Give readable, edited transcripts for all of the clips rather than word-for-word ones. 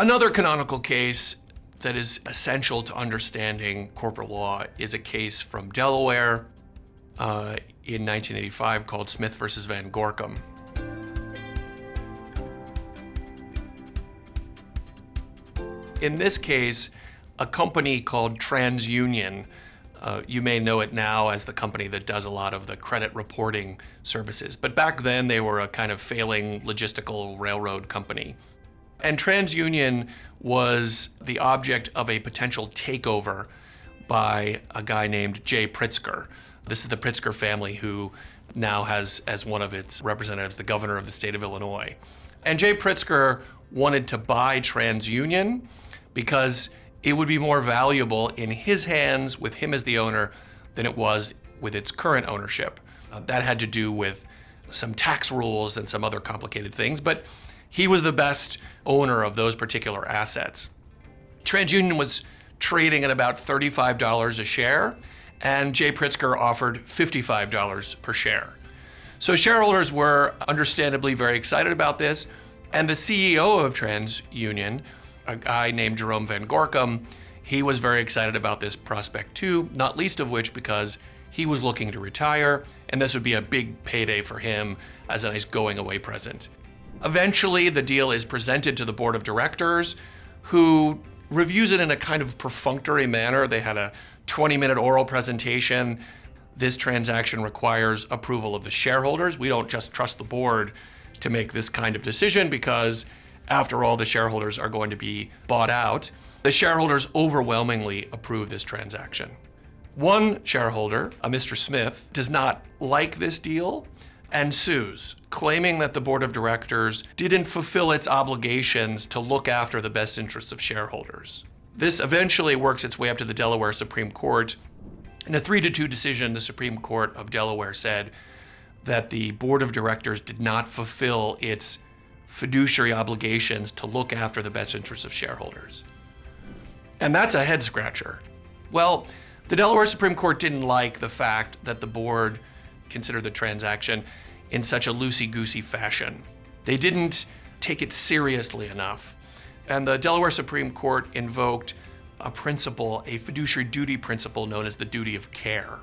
Another canonical case that is essential to understanding corporate law is a case from Delaware in 1985 called Smith versus Van Gorkom. In this case, a company called TransUnion, you may know it now as the company that does a lot of the credit reporting services, but back then they were a kind of failing logistical railroad company. And TransUnion was the object of a potential takeover by a guy named J. Pritzker. This is the Pritzker family who now has as one of its representatives the governor of the state of Illinois. And J. Pritzker wanted to buy TransUnion because it would be more valuable in his hands with him as the owner than it was with its current ownership. That had to do with some tax rules and some other complicated things, but he was the best owner of those particular assets. TransUnion was trading at about $35 a share, and J. Pritzker offered $55 per share. So shareholders were understandably very excited about this, and the CEO of TransUnion, a guy named Jerome Van Gorkom, he was very excited about this prospect too, not least of which because he was looking to retire, and this would be a big payday for him as a nice going-away present. Eventually, the deal is presented to the board of directors, who reviews it in a kind of perfunctory manner. They had a 20-minute oral presentation. This transaction requires approval of the shareholders. We don't just trust the board to make this kind of decision because, after all, the shareholders are going to be bought out. The shareholders overwhelmingly approve this transaction. One shareholder, a Mr. Smith, does not like this deal and sues, claiming that the board of directors didn't fulfill its obligations to look after the best interests of shareholders. This eventually works its way up to the Delaware Supreme Court. In a 3-2 decision, the Supreme Court of Delaware said that the board of directors did not fulfill its fiduciary obligations to look after the best interests of shareholders. And that's a head scratcher. Well, the Delaware Supreme Court didn't like the fact that the board considered the transaction in such a loosey-goosey fashion. They didn't take it seriously enough. And the Delaware Supreme Court invoked a principle, a fiduciary duty principle known as the duty of care.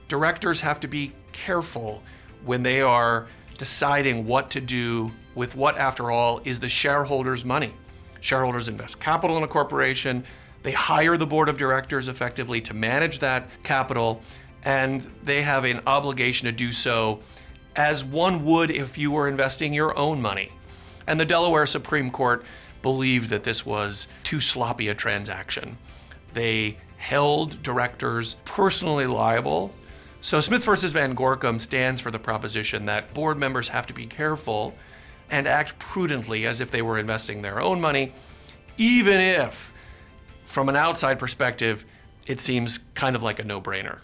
Directors have to be careful when they are deciding what to do with what, after all, is the shareholders' money. Shareholders invest capital in a corporation. They hire the board of directors effectively to manage that capital, and they have an obligation to do so as one would if you were investing your own money. And the Delaware Supreme Court believed that this was too sloppy a transaction. They held directors personally liable. So Smith versus Van Gorkom stands for the proposition that board members have to be careful and act prudently as if they were investing their own money, even if, from an outside perspective, it seems kind of like a no-brainer.